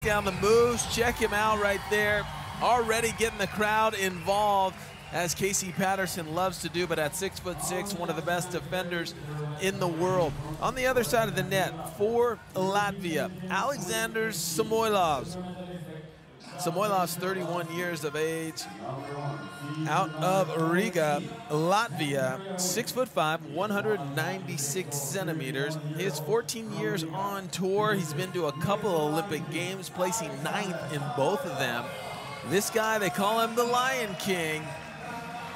Down the moves, check him out right there. Already getting the crowd involved, as Casey Patterson loves to do, but at 6'6", one of the best defenders in the world. On the other side of the net, for Latvia, Alexander Samoilovs. Samoilovs, 31 years of age, out of Riga, Latvia, 6'5", 196 centimeters. He has 14 years on tour. He's been to a couple of Olympic Games, placing 9th in both of them. This guy, they call him the Lion King,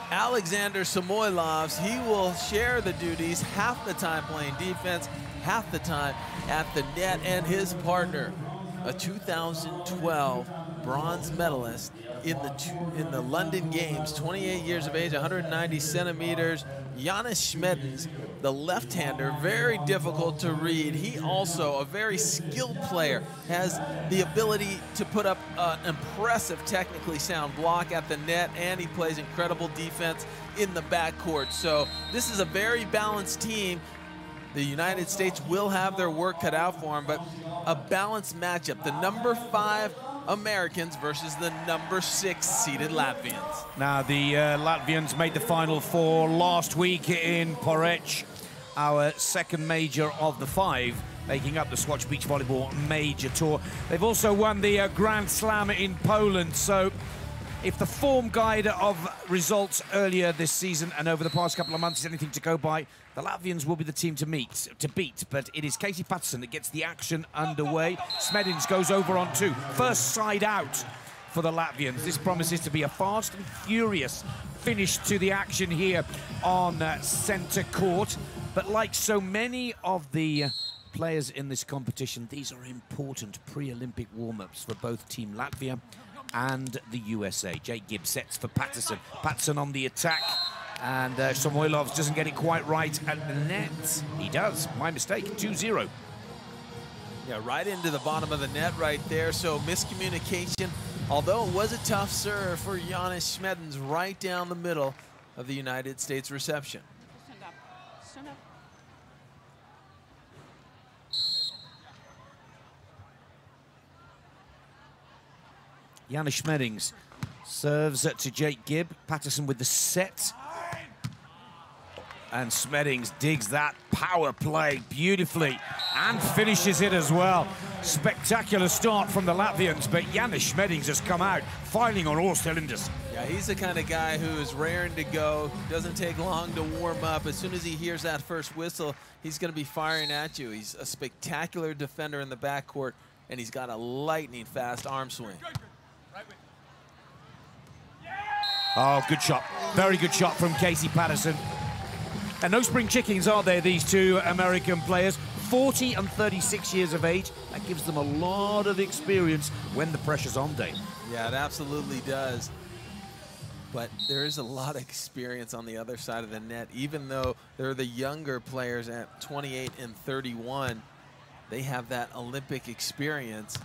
Alexander Samoilovs. He will share the duties, half the time playing defense, half the time at the net, and his partner, a 2012 bronze medalist in the London Games, 28 years of age, 190 centimeters, Smedins, the left-hander, very difficult to read. He also, a very skilled player, has the ability to put up an impressive, technically sound block at the net, and he plays incredible defense in the backcourt. So this is a very balanced team. The United States will have their work cut out for them, but a balanced matchup. The number 5 Americans versus the number 6 seeded Latvians. Now, the Latvians made the Final Four last week in Porec, our second major of the 5, making up the Swatch Beach Volleyball Major Tour. They've also won the Grand Slam in Poland, so if the form guide of results earlier this season and over the past couple of months is anything to go by, the Latvians will be the team to beat, but it is Casey Patterson that gets the action underway. Smedins goes over on 2. First side out for the Latvians. This promises to be a fast and furious finish to the action here on centre court. But like so many of the players in this competition, these are important pre-Olympic warm-ups for both Team Latvia and the USA. Gibb sets for Patterson. Patterson on the attack, and Samoilovs doesn't get it quite right at the net. He does. My mistake. 2-0. Yeah, right into the bottom of the net right there. So miscommunication. Although it was a tough serve for Smedins right down the middle of the United States reception. Stand up. Stand up. Smedins serves to Gibb. Patterson with the set. And Smedins digs that power play beautifully and finishes it as well. Spectacular start from the Latvians, but Smedins has come out firing on all cylinders. Yeah, he's the kind of guy who is raring to go. Doesn't take long to warm up. As soon as he hears that first whistle, he's going to be firing at you. He's a spectacular defender in the backcourt, and he's got a lightning fast arm swing. Oh, good shot. Very good shot from Casey Patterson. And no spring chickens, are there, these two American players? 40 and 36 years of age. That gives them a lot of experience when the pressure's on, Dave. Yeah, it absolutely does. But there is a lot of experience on the other side of the net. Even though they're the younger players at 28 and 31, they have that Olympic experience.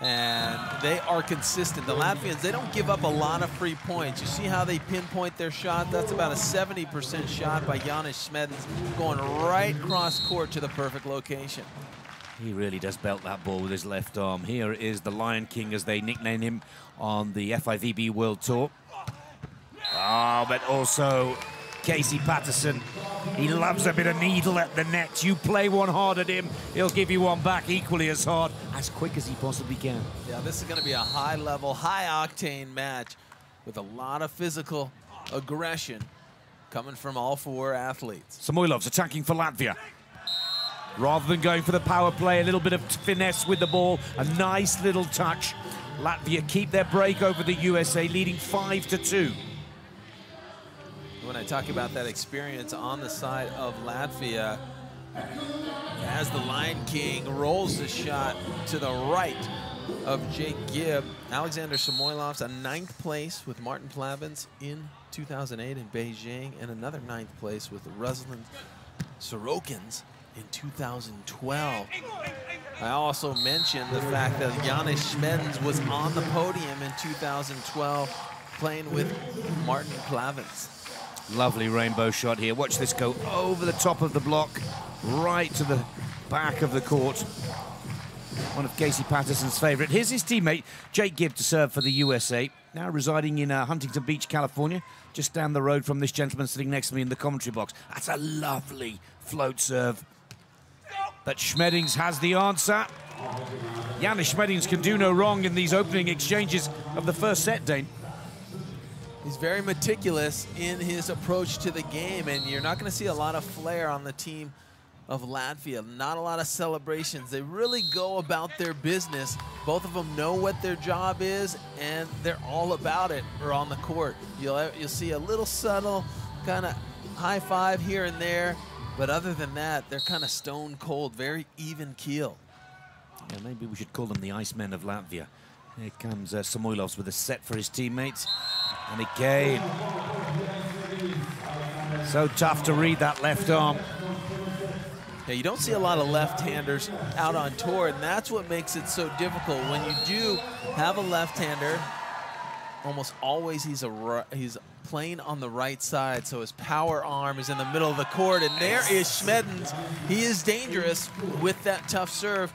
And they are consistent. The Latvians, they don't give up a lot of free points. You see how they pinpoint their shot? That's about a 70% shot by Smedins, going right cross court to the perfect location. He really does belt that ball with his left arm. Here is the Lion King, as they nickname him on the FIVB World Tour. Oh, but also Casey Patterson. He loves a bit of needle at the net. You play one hard at him, he'll give you one back equally as hard, as quick as he possibly can. Yeah, this is going to be a high-level, high-octane match with a lot of physical aggression coming from all 4 athletes. Samoilovs attacking for Latvia. Rather than going for the power play, a little bit of finesse with the ball, a nice little touch. Latvia keep their break over the USA, leading 5-2. When I talk about that experience on the side of Latvia, as the Lion King rolls the shot to the right of Gibb, Alexander Samoilovs, a 9th place with Martin Plavins in 2008 in Beijing, and another 9th place with the Ruslan Sorokins in 2012. I also mentioned the fact that Smedins was on the podium in 2012 playing with Martin Plavins. Lovely rainbow shot here. Watch this go over the top of the block, right to the back of the court. one of Casey Patterson's favourite. Here's his teammate, Jake Gibb, to serve for the USA, now residing in Huntington Beach, California, just down the road from this gentleman sitting next to me in the commentary box. That's a lovely float serve. But Smedins has the answer. Janis Smedins can do no wrong in these opening exchanges of the first set, Dane. He's very meticulous in his approach to the game, and you're not going to see a lot of flair on the team of Latvia. Not a lot of celebrations. They really go about their business. Both of them know what their job is, and they're all about it or on the court. You'll see a little subtle kind of high five here and there, but other than that, they're kind of stone cold, very even keel. Yeah, maybe we should call them the Icemen of Latvia. Here comes Samoilovs with a set for his teammates. And again, so tough to read that left arm. Yeah, you don't see a lot of left-handers out on tour, and that's what makes it so difficult. When you do have a left-hander, almost always he's playing on the right side, so his power arm is in the middle of the court, and there is Smedins. He is dangerous with that tough serve,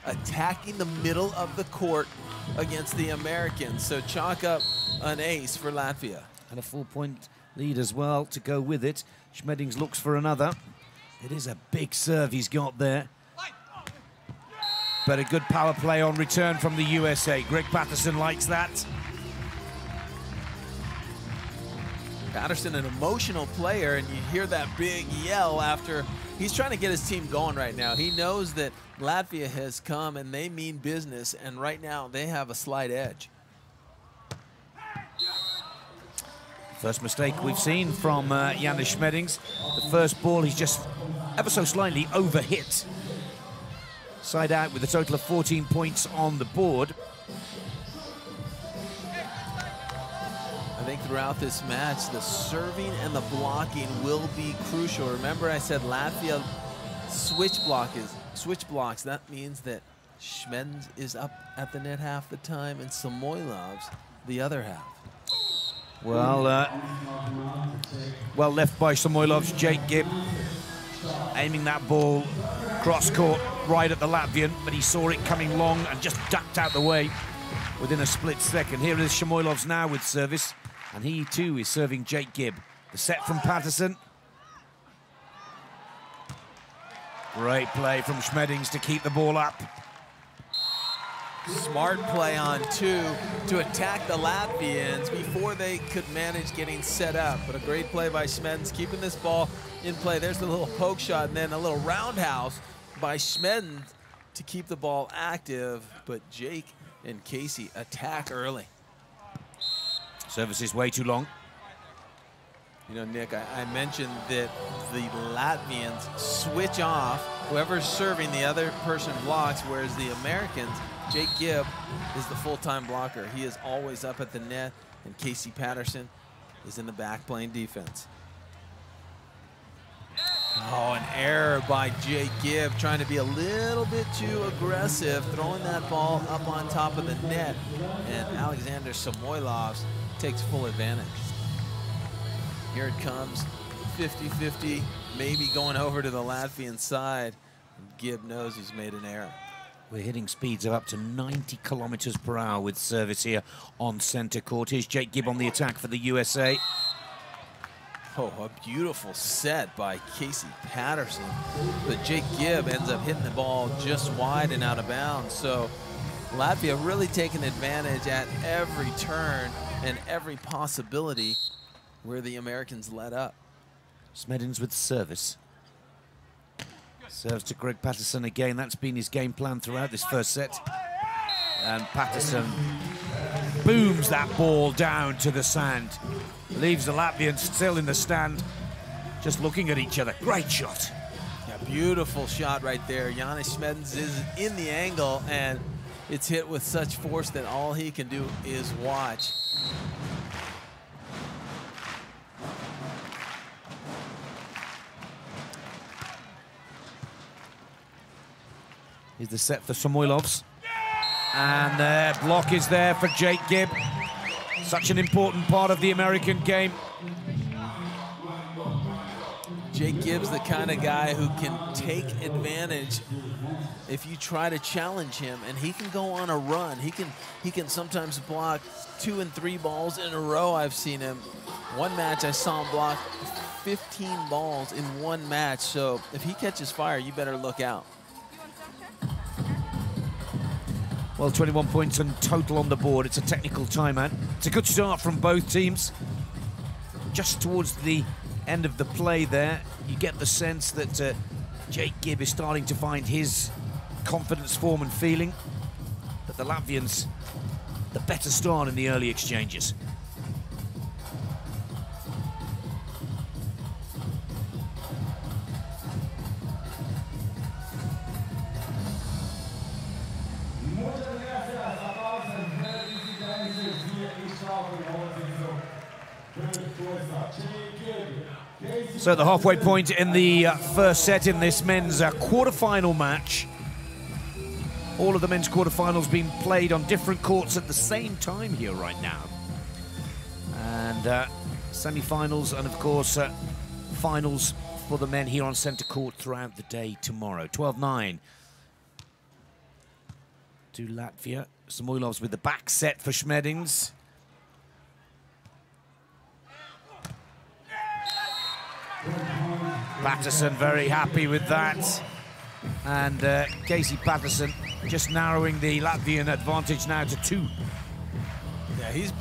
attacking the middle of the court against the Americans. So chalk up an ace for Latvia. And a 4-point lead as well to go with it. Smedins looks for another. It is a big serve he's got there. But a good power play on return from the USA. Greg Patterson likes that. Patterson, an emotional player, and you hear that big yell after. He's trying to get his team going right now. He knows that Latvia has come and they mean business, and right now they have a slight edge. First mistake we've seen from Janis Smedins. The first ball, he's just ever so slightly overhit. Side out with a total of 14 points on the board. I think throughout this match, the serving and the blocking will be crucial. Remember I said Latvia switch blocks. That means that Smedins is up at the net half the time and Samoilovs the other half. Well, well left by Samoilovs. Jake Gibb aiming that ball cross court right at the Latvian, but he saw it coming long and just ducked out the way within a split second. Here is Samoilovs now with service, and he too is serving Jake Gibb. The set from Patterson. Great play from Smedins to keep the ball up. Smart play on two to attack the Latvians before they could manage getting set up. But a great play by Smedins, keeping this ball in play. There's the little poke shot and then a little roundhouse by Smedins to keep the ball active. But Jake and Casey attack early. Service is way too long. You know, Nick, I mentioned that the Latvians switch off. Whoever's serving, the other person blocks, whereas the Americans, Jake Gibb is the full-time blocker. He is always up at the net, and Casey Patterson is in the back playing defense. Oh, an error by Jake Gibb, trying to be a little bit too aggressive, throwing that ball up on top of the net, and Alexander Samoilovs takes full advantage. Here it comes, 50-50, maybe going over to the Latvian side. And Gibb knows he's made an error. We're hitting speeds of up to 90 kilometers per hour with service here on center court. Here's Jake Gibb on the attack for the USA. Oh, a beautiful set by Casey Patterson. But Jake Gibb ends up hitting the ball just wide and out of bounds. So Latvia really taking advantage at every turn and every possibility where the Americans let up. Smedins with service. Serves to Greg Patterson again. That's been his game plan throughout this first set. And Patterson booms that ball down to the sand. Leaves the Latvians still in the stand, just looking at each other. Great shot. Yeah, beautiful shot right there. Janis Smedins is in the angle, and it's hit with such force that all he can do is watch. Here's the set for Samoilovs. And the block is there for Jake Gibb. Such an important part of the American game. Jake Gibb's the kind of guy who can take advantage if you try to challenge him, and he can go on a run. He can sometimes block 2 and 3 balls in a row. I've seen him. One match I saw him block 15 balls in one match. So if he catches fire, you better look out. Well, 21 points in total on the board. It's a technical timeout. It's a good start from both teams. Just towards the end of the play there, you get the sense that Jake Gibb is starting to find his confidence, form and feeling. But the Latvians, the better start in the early exchanges. So the halfway point in the first set in this men's quarterfinal match. All of the men's quarterfinals being played on different courts at the same time here right now. And semi-finals and of course finals for the men here on centre court throughout the day tomorrow. 12-9 to Latvia. Samoilovs with the back set for Smedins. Patterson very happy with that. And Casey Patterson just narrowing the Latvian advantage now to 2. Yeah, he's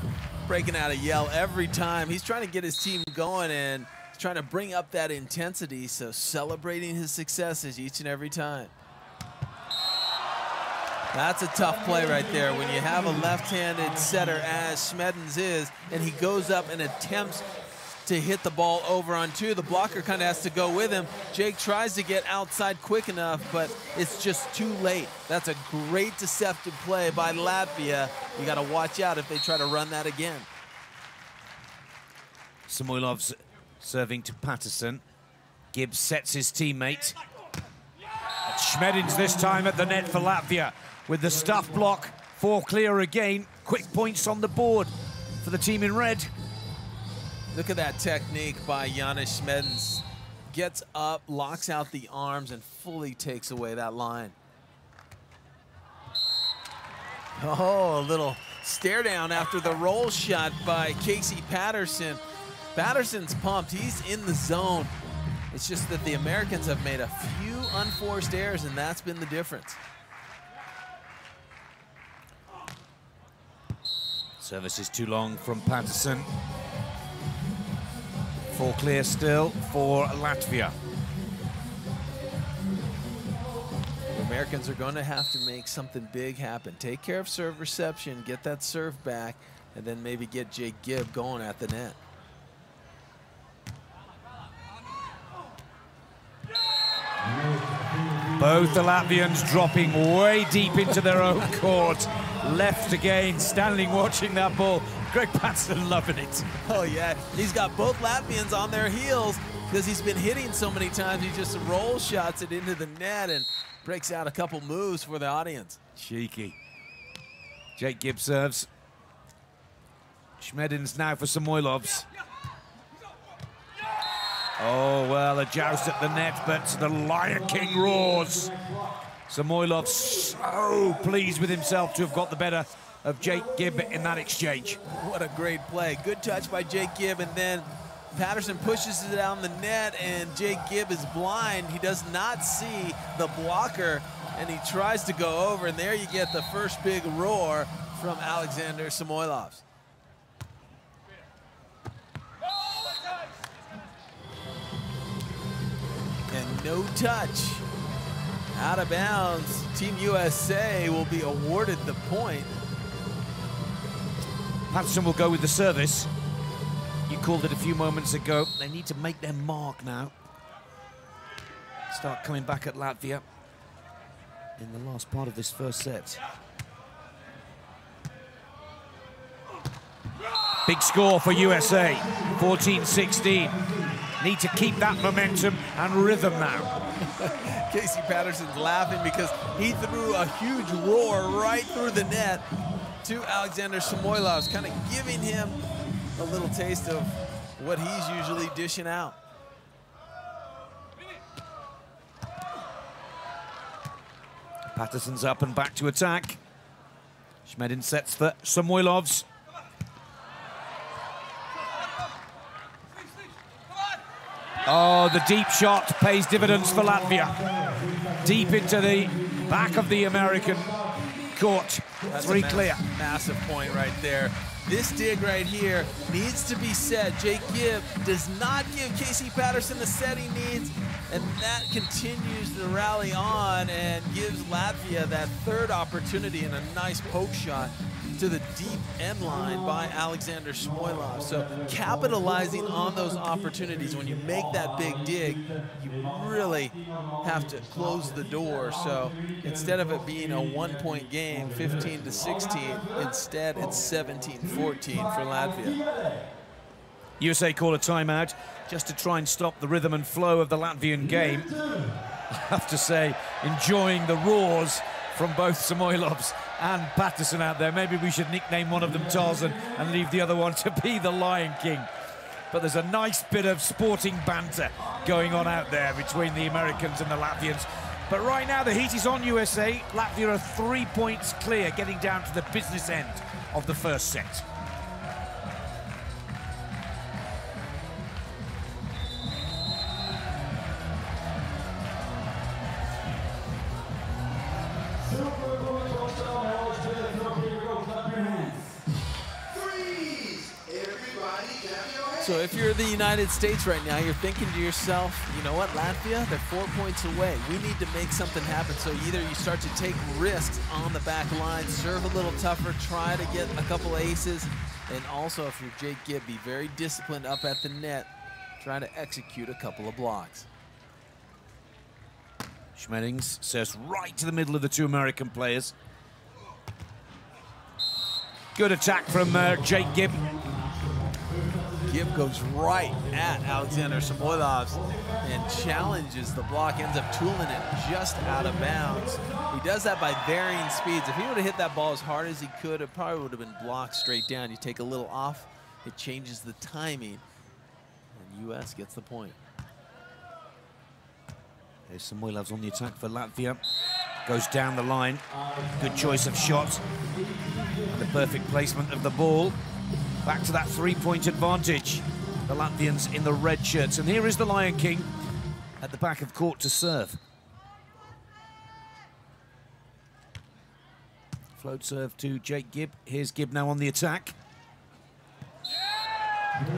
breaking out a yell every time. He's trying to get his team going and trying to bring up that intensity, so celebrating his successes each and every time. That's a tough play right there when you have a left-handed setter as Smedins is, and he goes up and attempts to hit the ball over on 2. The blocker kind of has to go with him. Jake tries to get outside quick enough, but it's just too late. That's a great deceptive play by Latvia. You got to watch out if they try to run that again. Samoilovs serving to Patterson. Gibb sets his teammate. Smedins this time at the net for Latvia with the stuff block. 4 clear again. Quick points on the board for the team in red. Look at that technique by Janis Smedins. Gets up, locks out the arms, and fully takes away that line. Oh, a little stare down after the roll shot by Casey Patterson. Patterson's pumped. He's in the zone. It's just that the Americans have made a few unforced errors, and that's been the difference. Service is too long from Patterson. 4 clear still for Latvia. The Americans are going to have to make something big happen. Take care of serve reception, get that serve back, and then maybe get Jake Gibb going at the net. Both the Latvians dropping way deep into their own court. Left again, standing watching that ball. Greg Patterson loving it. Oh yeah, he's got both Latvians on their heels because he's been hitting so many times. He just roll shots it into the net and breaks out a couple moves for the audience. Cheeky. Jake Gibb serves. Smedins now for Samoilovs. Oh, well, a joust at the net, but the Lion King roars. Samoilovs so pleased with himself to have got the better of Jake Gibb in that exchange. What a great play. Good touch by Jake Gibb, and then Patterson pushes it down the net, and Jake Gibb is blind. He does not see the blocker, and he tries to go over, and there you get the first big roar from Alexander Samoilovs. And no touch. Out of bounds. Team USA will be awarded the point. Patterson will go with the service. You called it a few moments ago. They need to make their mark now. Start coming back at Latvia in the last part of this first set. Big score for USA, 14-16. Need to keep that momentum and rhythm now. Casey Patterson's laughing because he threw a huge roar right through the net to Alexander Samoilovs, kind of giving him a little taste of what he's usually dishing out. Patterson's up and back to attack. Smedins sets for Samoilovs. Oh, the deep shot pays dividends for Latvia. Deep into the back of the American court. That's Three a clear. Massive point right there. This dig right here needs to be set. Jake Gibb does not give Casey Patterson the set he needs, and that continues to rally on and gives Latvia that third opportunity and a nice poke shot to the deep end line by Alexander Samoilovs. So capitalizing on those opportunities, when you make that big dig, you really have to close the door. So instead of it being a 1-point game, 15-16, instead it's 17-14 for Latvia. USA call a timeout just to try and stop the rhythm and flow of the Latvian game. I have to say, enjoying the roars from both Samoilovs and Patterson out there. Maybe we should nickname one of them Tarzan and leave the other one to be the Lion King. But there's a nice bit of sporting banter going on out there between the Americans and the Latvians. But right now the heat is on USA. Latvia are 3 points clear, getting down to the business end of the first set. So if you're the United States right now, you're thinking to yourself, you know what, Latvia, they're 4 points away. We need to make something happen. So either you start to take risks on the back line, serve a little tougher, try to get a couple aces, and also if you're Jake Gibb, be very disciplined up at the net, try to execute a couple of blocks. Smedins serves right to the middle of the two American players. Good attack from Jake Gibb. Gibb goes right at Alexander Samoilovs and challenges the block, ends up tooling it just out of bounds. He does that by varying speeds. If he would have hit that ball as hard as he could, it probably would have been blocked straight down. You take a little off, it changes the timing, and US gets the point. There's Samoilovs on the attack for Latvia. Goes down the line. Good choice of shot. And the perfect placement of the ball. Back to that three-point advantage. The Latvians in the red shirts. And here is the Lion King at the back of court to serve. Float serve to Jake Gibb. Here's Gibb now on the attack.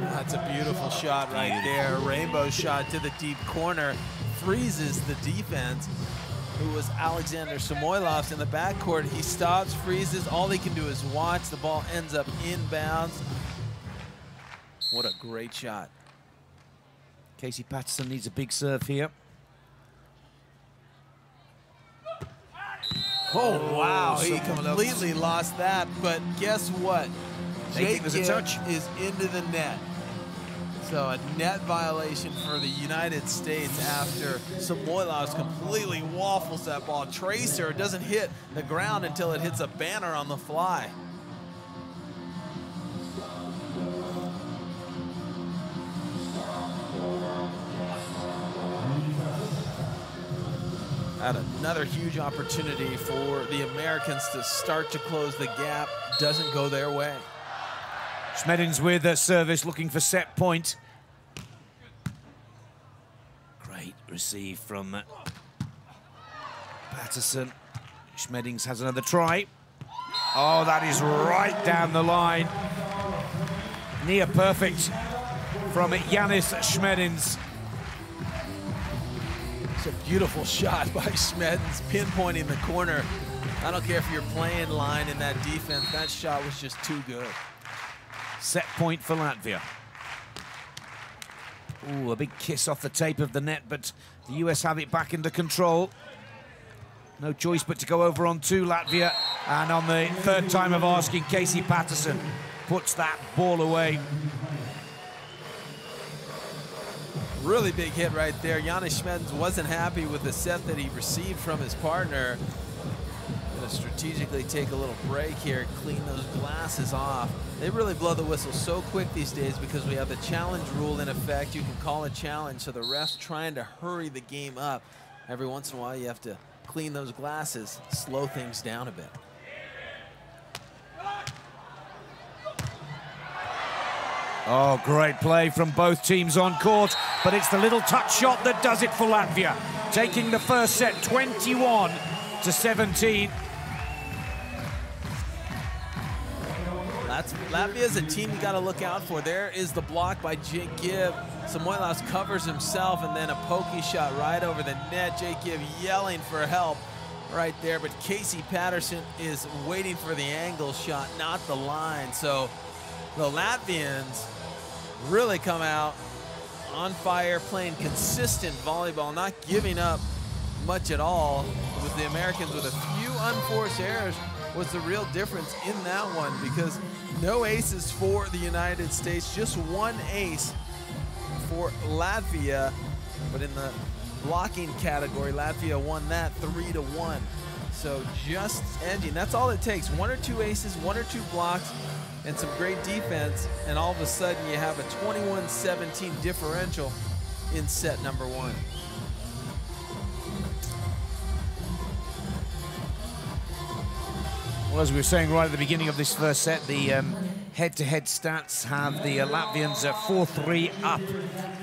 That's a beautiful shot right there. Rainbow shot to the deep corner. Freezes the defense, who was Alexander Samoilovs in the backcourt. He stops, freezes. All he can do is watch. The ball ends up inbounds. What a great shot. Casey Patterson needs a big serve here. Oh, wow. He completely lost that. But guess what? Jake Gibb is into the net. So a net violation for the United States after Samoilovs completely waffles that ball. Tracer doesn't hit the ground until it hits a banner on the fly. Had another huge opportunity for the Americans to start to close the gap. Doesn't go their way. Smedins with a service, looking for set point. Great receive from Patterson. Smedins has another try. Oh, that is right down the line. Near perfect from Yanis Smedins. It's a beautiful shot by Smedins, pinpointing the corner. I don't care if you're playing line in that defense, that shot was just too good. Set point for Latvia. Ooh, a big kiss off the tape of the net, but the US have it back into control. No choice but to go over on to Latvia. And on the third time of asking, Casey Patterson puts that ball away. Really big hit right there. Yanis Smedins wasn't happy with the set that he received from his partner. Gonna strategically take a little break here, clean those glasses off. They really blow the whistle so quick these days because we have the challenge rule in effect. You can call a challenge, so the ref's trying to hurry the game up. Every once in a while, you have to clean those glasses, slow things down a bit. Oh, great play from both teams on court, but it's the little touch shot that does it for Latvia, taking the first set 21-17. Latvia's a team you got to look out for. There is the block by Jake Gibb. Samoilovs covers himself, and then a pokey shot right over the net. Jake Gibb yelling for help right there, but Casey Patterson is waiting for the angle shot, not the line. So the Latvians really come out on fire, playing consistent volleyball, not giving up much at all. With the Americans with a few unforced errors was the real difference in that one, because no aces for the United States, just one ace for Latvia. But in the blocking category, Latvia won that 3-1. So just edging, that's all it takes. One or two aces, one or two blocks, and some great defense, and all of a sudden you have a 21-17 differential in set number one. Well, as we were saying right at the beginning of this first set, the head-to-head stats have the Latvians 4-3 up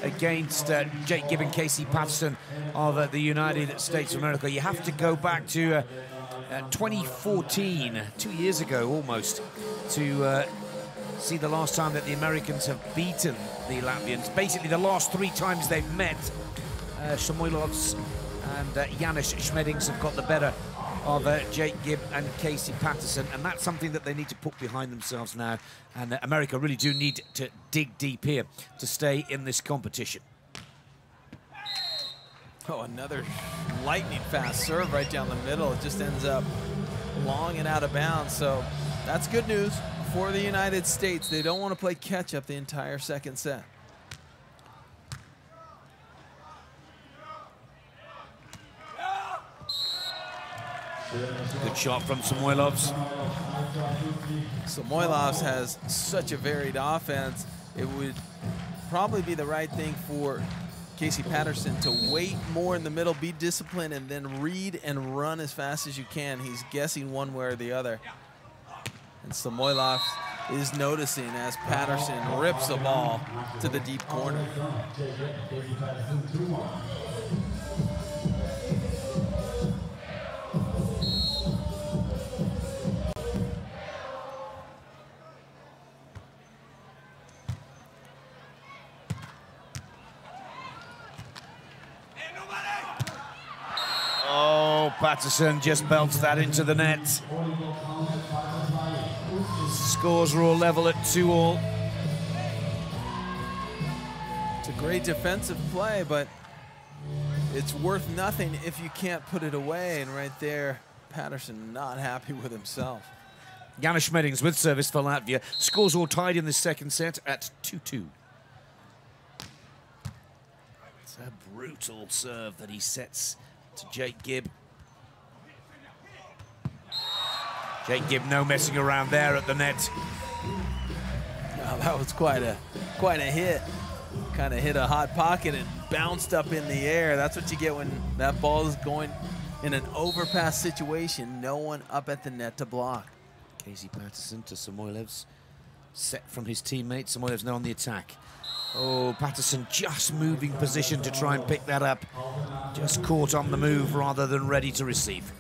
against Jake Gibb and Casey Patterson of the United States of America. You have to go back to 2014, 2 years ago almost, to see the last time that the Americans have beaten the Latvians. Basically, the last three times they've met, Samoilovs and Janis Smedins have got the better of Jake Gibb and Casey Patterson, and that's something that they need to put behind themselves now, and America really do need to dig deep here to stay in this competition. Oh, another lightning fast serve right down the middle. It just ends up long and out of bounds, so that's good news for the United States. They don't want to play catch up the entire second set. Good shot from Samoilovs. Samoilovs has such a varied offense. It would probably be the right thing for Casey Patterson to wait more in the middle, be disciplined, and then read and run as fast as you can. He's guessing one way or the other. And Samoilovs is noticing as Patterson rips the ball to the deep corner. Oh, Patterson just belts that into the net. Scores are all level at 2-all. It's a great defensive play, but it's worth nothing if you can't put it away. And right there, Patterson not happy with himself. Janis Smedins with service for Latvia. Scores all tied in the second set at 2-2. It's a brutal serve that he sets to Jake Gibb. Jake Gibb, no messing around there at the net. Oh, that was quite a hit. Kind of hit a hot pocket and bounced up in the air. That's what you get when that ball is going in an overpass situation. No one up at the net to block. Casey Patterson to Samoilovs. Set from his teammate. Samoilovs now on the attack. Oh, Patterson just moving position to try and pick that up. Just caught on the move rather than ready to receive.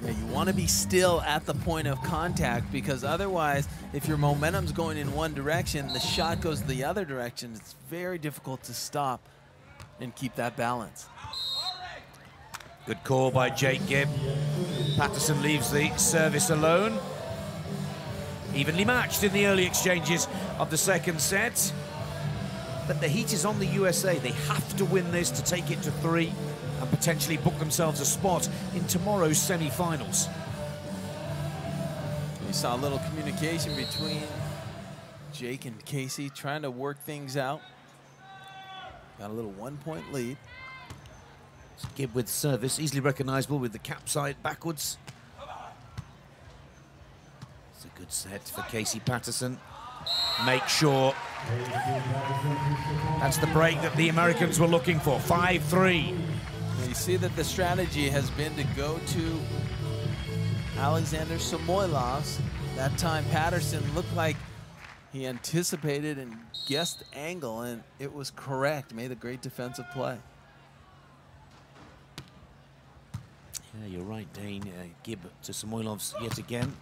Yeah, you want to be still at the point of contact, because otherwise, if your momentum's going in one direction, the shot goes the other direction. It's very difficult to stop and keep that balance. Good call by Jake Gibb. Patterson leaves the service alone. Evenly matched in the early exchanges of the second set. But the heat is on the USA. They have to win this to take it to 3 and potentially book themselves a spot in tomorrow's semi-finals. We saw a little communication between Jake and Casey trying to work things out. Got a little 1-point lead. Gibb with service, easily recognizable with the cap side backwards. It's a good set for Casey Patterson. Make sure that's the break that the Americans were looking for. 5-3. You you see that the strategy has been to go to Alexander Samoilovs. That time Patterson looked like he anticipated and guessed the angle, and it was correct. Made a great defensive play. Yeah, you're right, Dane. Gibb to Samoilovs yet again.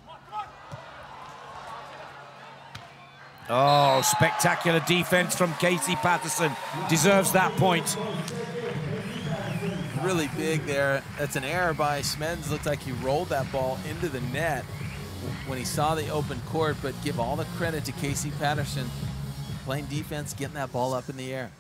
Oh, spectacular defense from Casey Patterson. Deserves that point. Really big there. That's an error by Smedins. Looked like he rolled that ball into the net when he saw the open court, but give all the credit to Casey Patterson. Playing defense, getting that ball up in the air.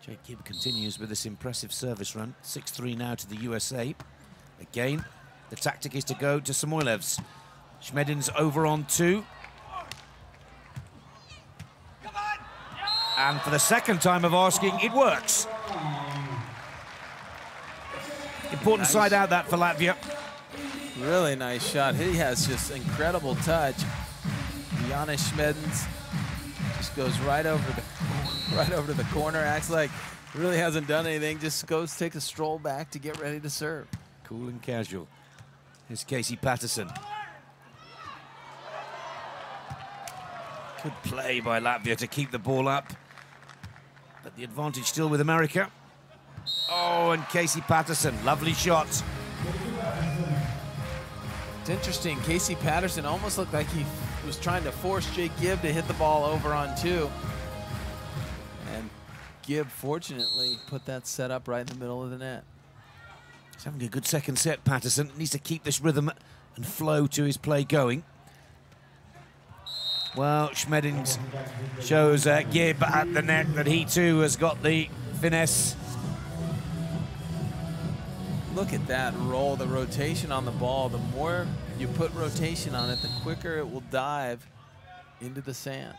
Jake Gibb continues with this impressive service run. 6-3 now to the USA. Again, the tactic is to go to Samoilovs. Smedins over on 2. And for the second time of asking, it works. Important side out that for Latvia. Really nice shot. He has just incredible touch. Giannis Smedins just goes right over the corner. Acts like really hasn't done anything. Just goes, takes a stroll back to get ready to serve. Cool and casual. Here's Casey Patterson. Good play by Latvia to keep the ball up. But the advantage still with America. Oh, and Casey Patterson, lovely shot. It's interesting, Casey Patterson almost looked like he was trying to force Jake Gibb to hit the ball over on 2. And Gibb, fortunately, put that set up right in the middle of the net. He's having a good second set, Patterson. Needs to keep this rhythm and flow to his play going. Well, Smedins shows Gibb at the net that he too has got the finesse. Look at that roll, the rotation on the ball. The more you put rotation on it, the quicker it will dive into the sand.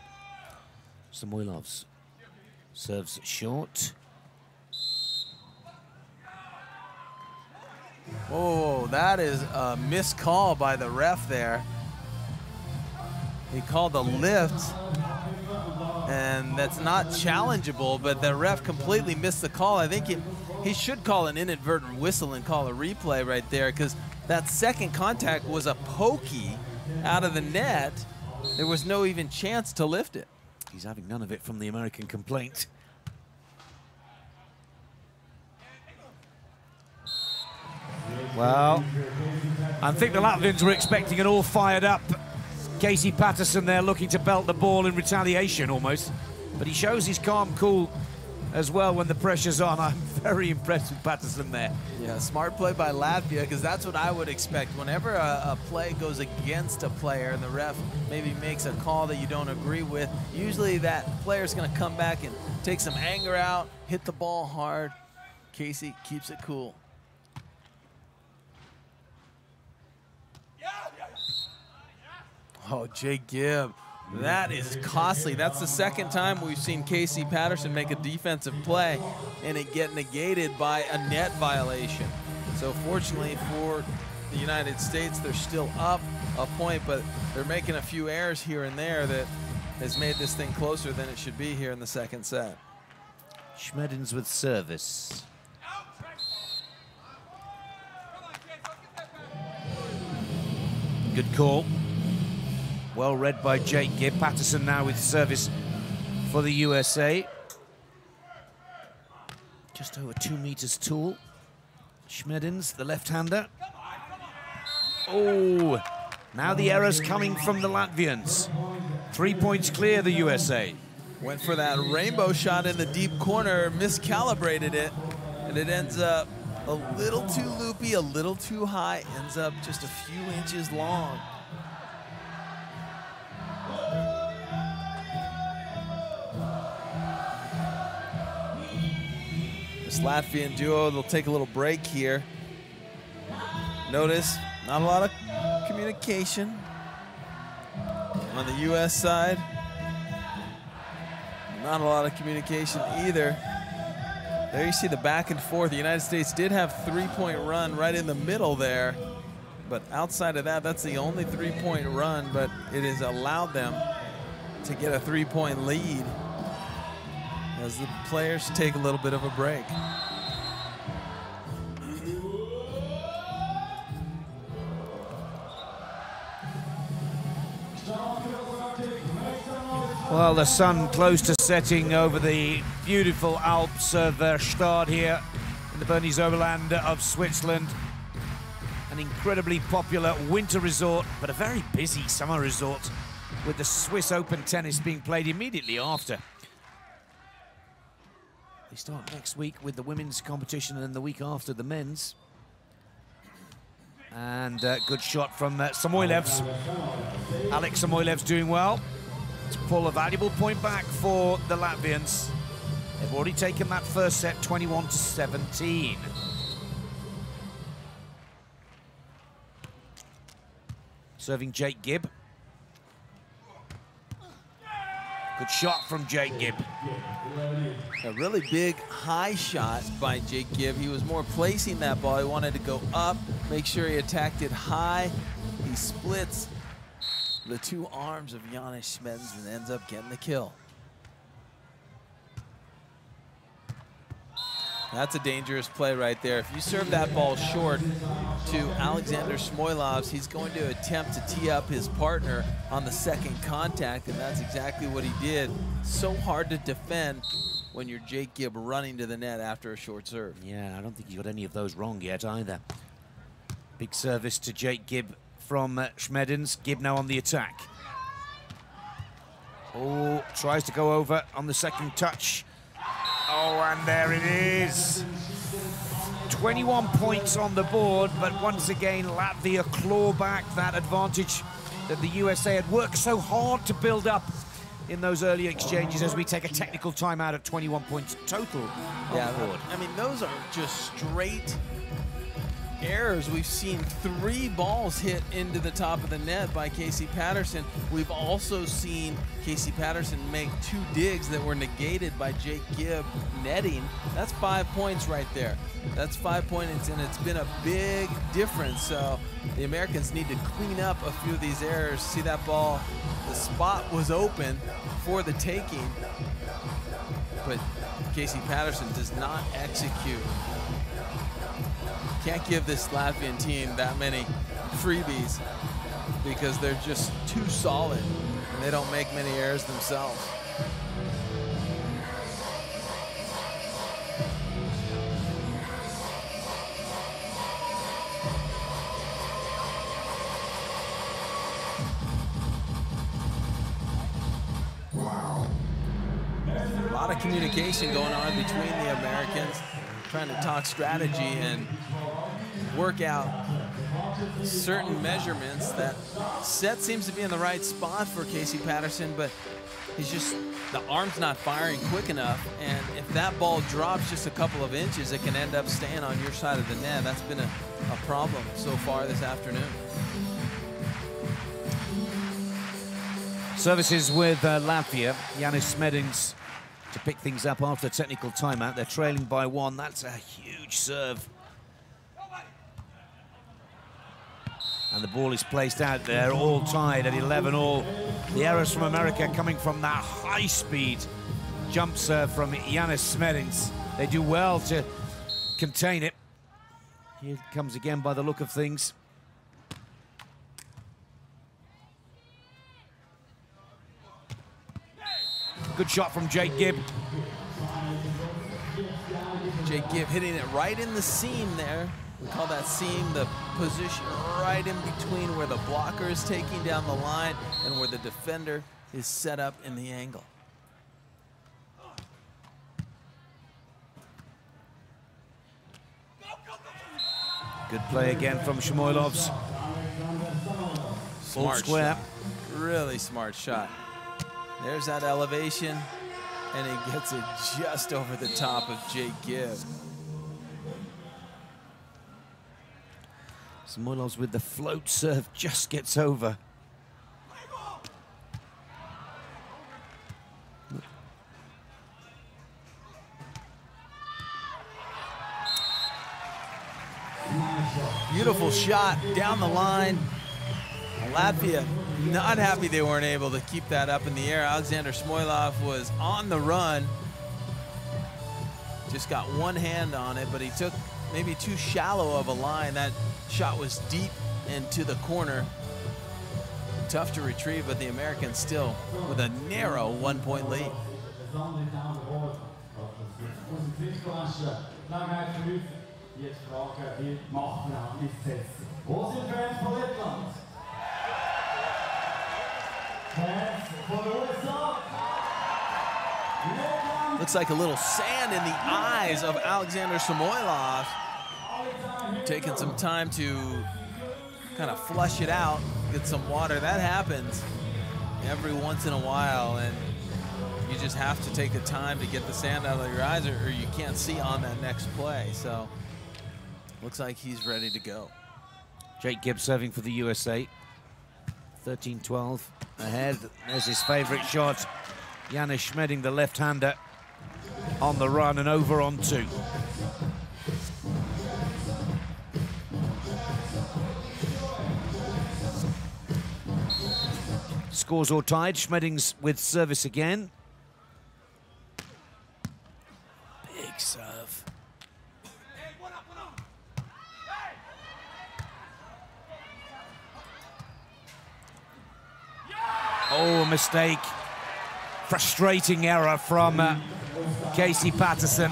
Samoilovs serves short. Oh, that is a missed call by the ref there. He called a lift, and that's not challengeable, but the ref completely missed the call. I think he should call an inadvertent whistle and call a replay right there, because that second contact was a pokey out of the net. There was no even chance to lift it. He's having none of it from the American complaint. Well, I think the Latvians were expecting an all fired up Casey Patterson there, looking to belt the ball in retaliation almost. But he shows his calm cool as well when the pressure's on. I'm very impressed with Patterson there. Yeah, smart play by Latvia, because that's what I would expect. Whenever a play goes against a player and the ref maybe makes a call that you don't agree with, usually that player's going to come back and take some anger out, hit the ball hard. Casey keeps it cool. Oh, Jake Gibb, that is costly. That's the second time we've seen Casey Patterson make a defensive play and it get negated by a net violation. So fortunately for the United States, they're still up a point, but they're making a few errors here and there that has made this thing closer than it should be here in the second set. Smedins with service. Good call. Well read by Jake Gibb. Patterson now with service for the USA. Just over 2 meters tall. Smedins, the left-hander. Oh, now the errors coming from the Latvians. 3 points clear, the USA. Went for that rainbow shot in the deep corner, miscalibrated it, and it ends up a little too loopy, a little too high, ends up just a few inches long. This Latvian duo, they'll take a little break here. Notice, not a lot of communication on the U.S. side. Not a lot of communication either. There you see the back and forth. The United States did have 3-point run right in the middle there. But outside of that, that's the only three-point run, but it has allowed them to get a three-point lead as the players take a little bit of a break. Well, the sun close to setting over the beautiful Alps of GSTAAD here in the Bernese Oberland of Switzerland. An incredibly popular winter resort, but a very busy summer resort, with the Swiss Open tennis being played immediately after. They start next week with the women's competition and the week after the men's. And good shot from Samoilovs. Alex Samoilovs doing well to pull a valuable point back for the Latvians. They've already taken that first set 21-17. Serving Jake Gibb. Good shot from Jake Gibb. A really big high shot by Jake Gibb. He was more placing that ball. He wanted to go up, make sure he attacked it high. He splits the two arms of Smedins and ends up getting the kill. That's a dangerous play right there. If you serve that ball short to Alexander Samoilovs, he's going to attempt to tee up his partner on the second contact, and that's exactly what he did. So hard to defend when you're Jake Gibb running to the net after a short serve. Yeah, I don't think he got any of those wrong yet either. Big service to Jake Gibb from Smedins. Gibb now on the attack. Oh, tries to go over on the second touch. Oh, and there it is. 21 points on the board, but once again, Latvia claw back that advantage that the USA had worked so hard to build up in those early exchanges as we take a technical timeout at 21 points total on the board. I mean, those are just straight errors. We've seen 3 balls hit into the top of the net by Casey Patterson. We've also seen Casey Patterson make 2 digs that were negated by Jake Gibb netting. That's 5 points right there. That's 5 points, and it's been a big difference. So the Americans need to clean up a few of these errors. See that ball? The spot was open for the taking, but Casey Patterson does not execute. Can't give this Latvian team that many freebies because they're just too solid and they don't make many errors themselves. A lot of communication going on between the Americans, trying to talk strategy and work out certain measurements. That set seems to be in the right spot for Casey Patterson, but he's just, the arm's not firing quick enough, and if that ball drops just a couple of inches, it can end up staying on your side of the net. That's been a problem so far this afternoon. Services with Latvia. Smedins to pick things up after technical timeout. They're trailing by 1. That's a huge serve. And the ball is placed out there, all tied at 11-all. The errors from America coming from that high-speed jump serve from Smedins. They do well to contain it. Here it comes again by the look of things. Good shot from Jake Gibb. Jake Gibb hitting it right in the seam there. We call that seam the position right in between where the blocker is taking down the line and where the defender is set up in the angle. Good play again from Samoilovs. Smart square. shot. Really smart shot. There's that elevation, and he gets it just over the top of Jake Gibb. Samoilovs with the float serve just gets over. Beautiful shot down the line. Latvia not happy they weren't able to keep that up in the air. Alexander Samoilov was on the run. Just got one hand on it, but he took maybe too shallow of a line. That shot was deep into the corner. Tough to retrieve, but the Americans still with a narrow 1-point lead. Looks like a little sand in the eyes of Alexander Samoilov. Taking some time to kind of flush it out, get some water. That happens every once in a while, and you just have to take the time to get the sand out of your eyes, or you can't see on that next play. So looks like he's ready to go. Jake Gibb serving for the USA. 13-12 ahead. There's his favorite shot. Janis Smedins, the left-hander, on the run and over on 2. Scores all tied. Smedins with service again. Big serve. Oh, a mistake. Frustrating error from Casey Patterson.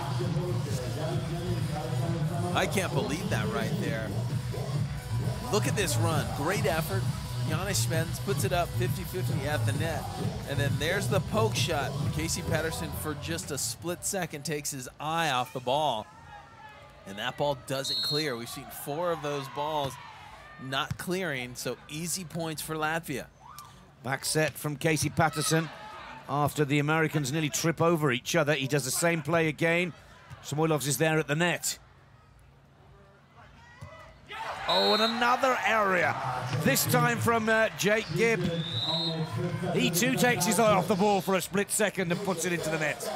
I can't believe that right there. Look at this run. Great effort. Janis Smedins puts it up 50-50 at the net. And then there's the poke shot. Casey Patterson, for just a split second, takes his eye off the ball. And that ball doesn't clear. We've seen 4 of those balls not clearing, so easy points for Latvia. Back set from Casey Patterson after the Americans nearly trip over each other. He does the same play again. Samoilovs is there at the net. Oh, and another area. This time from Jake Gibb. He too takes his eye off the ball for a split second and puts it into the net.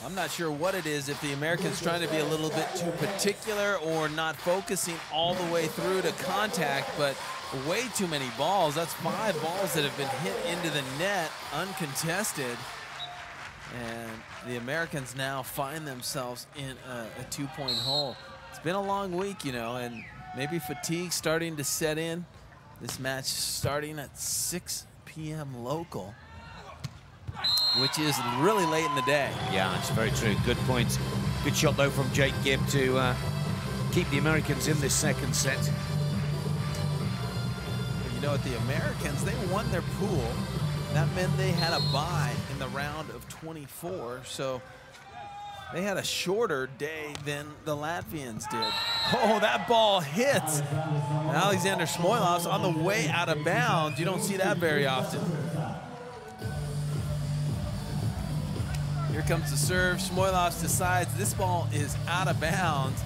I'm not sure what it is, if the Americans trying to be a little bit too particular or not focusing all the way through to contact, but way too many balls. That's 5 balls that have been hit into the net uncontested. And the Americans now find themselves in a 2-point hole. It's been a long week, you know, and maybe fatigue starting to set in. This match starting at 6 p.m. local, which is really late in the day. Yeah, that's very true. Good point. Good shot, though, from Jake Gibb to keep the Americans in this second set. You know what, the Americans, they won their pool. That meant they had a bye in the round of 24, so they had a shorter day than the Latvians did. Oh, that ball hits Alexander Samoilovs on the way out of bounds. You don't see that very often. Here comes the serve. Samoilovs decides this ball is out of bounds,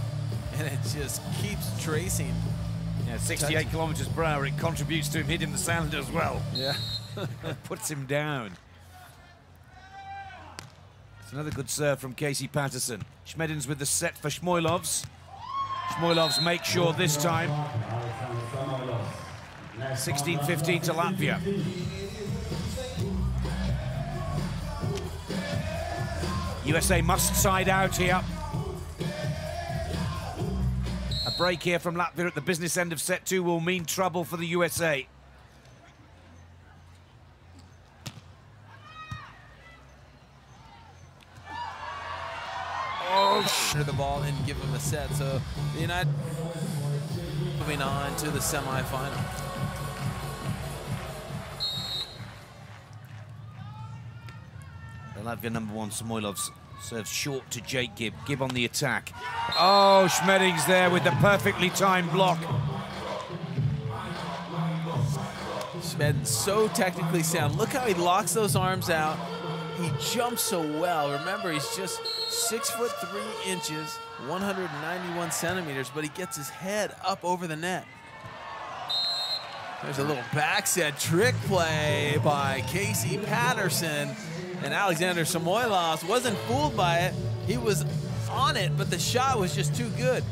and it just keeps tracing. Yeah, 68 kilometers per hour. It contributes to him hitting the sand as well. Yeah. Puts him down. It's another good serve from Casey Patterson. Smedins with the set for Samoilovs. Samoilovs make sure this time. 16-15 to Latvia. USA must side out here. A break here from Latvia at the business end of set 2 will mean trouble for the USA. Oh, the ball and give him a set. So the United moving on to the semifinal. The Latvia #1 Samoilovs serves short to Jake Gibb. Gibb on the attack. Oh, Smedins there with the perfectly timed block. Smedins so technically sound. Look how he locks those arms out. He jumps so well. Remember, he's just 6'3", 191 centimeters, but he gets his head up over the net. There's a little back set trick play by Casey Patterson, and Alexander Samoilovs wasn't fooled by it. He was on it, but the shot was just too good.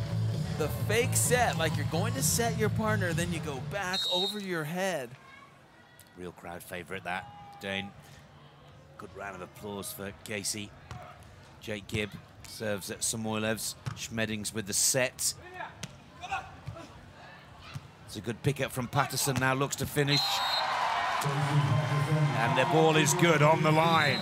the fake set, like you're going to set your partner, then you go back over your head. Real crowd favorite, that, Dane. Good round of applause for Casey. Jake Gibb serves at Samoilovs. Smedins with the set. It's a good pickup from Patterson, now looks to finish. And the ball is good on the line.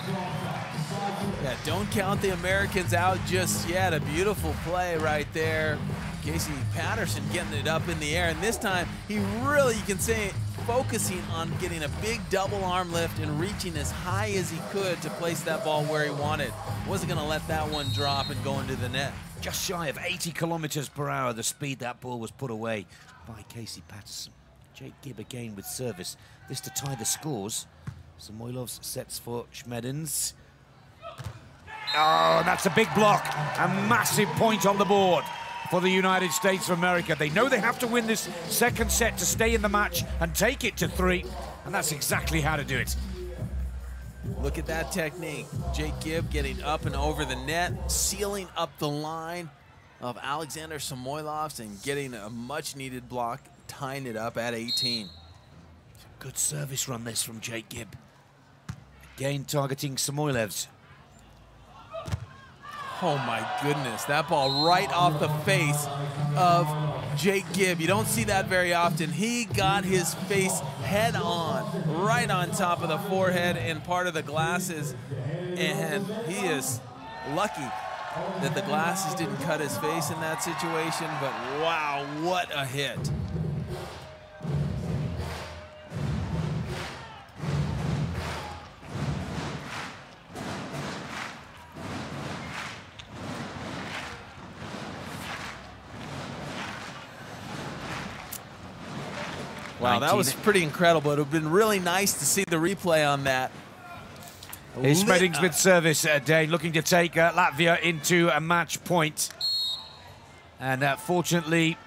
Yeah, don't count the Americans out just yet. A beautiful play right there. Casey Patterson getting it up in the air, and this time he really, you can say, focusing on getting a big double arm lift and reaching as high as he could to place that ball where he wanted. Wasn't going to let that one drop and go into the net. Just shy of 80 kilometers per hour, the speed that ball was put away by Casey Patterson. Jake Gibb again with service. This to tie the scores. Samoilovs sets for Smedins. Oh, that's a big block. A massive point on the board for the United States of America. They know they have to win this second set to stay in the match and take it to 3, and that's exactly how to do it. Look at that technique. Jake Gibb getting up and over the net, sealing up the line of Alexander Samoilovs and getting a much-needed block, tying it up at 18. Good service run this from Jake Gibb. Again targeting Samoilovs. Oh my goodness, that ball right off the face of Jake Gibb. You don't see that very often. He got his face head on, right on top of the forehead and part of the glasses. And he is lucky that the glasses didn't cut his face in that situation, but wow, what a hit. Wow, that was pretty incredible. It would have been really nice to see the replay on that. Here's Smedins with service, Dane, looking to take Latvia into a match point. And fortunately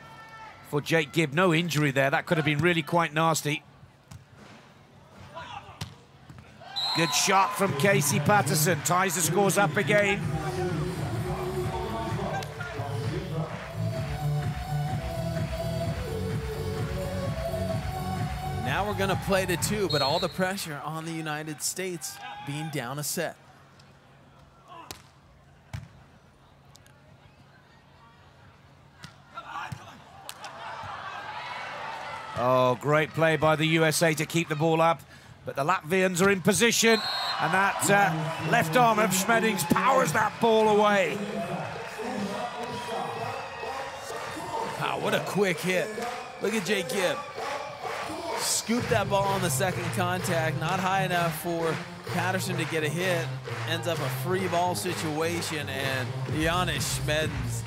for Jake Gibb, no injury there. That could have been really quite nasty. Good shot from Casey Patterson. Ties the scores up again. Now we're going to play to 2, but all the pressure on the United States being down a set. Oh, great play by the USA to keep the ball up, but the Latvians are in position, and that left arm of Smedins powers that ball away. Wow, what a quick hit. Look at Jake Gibb. Scoop that ball on the second contact, not high enough for Patterson to get a hit. Ends up a free ball situation, and Giannis Smedins,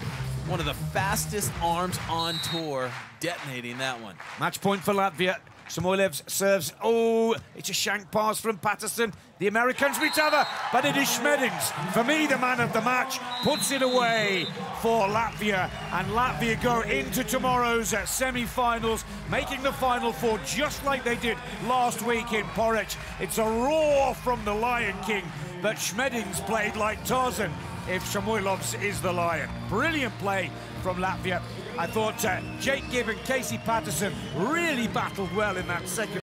one of the fastest arms on tour, detonating that one. Match point for Latvia. Samoilovs serves. Oh, it's a shank pass from Patterson. The Americans recover, but it is Smedins. For me, the man of the match, puts it away for Latvia. And Latvia go into tomorrow's semi-finals, making the Final Four just like they did last week in Porridge. It's a roar from the Lion King, but Smedins played like Tarzan if Samoilovs is the lion. Brilliant play from Latvia. I thought Jake Gibb and Casey Patterson really battled well in that second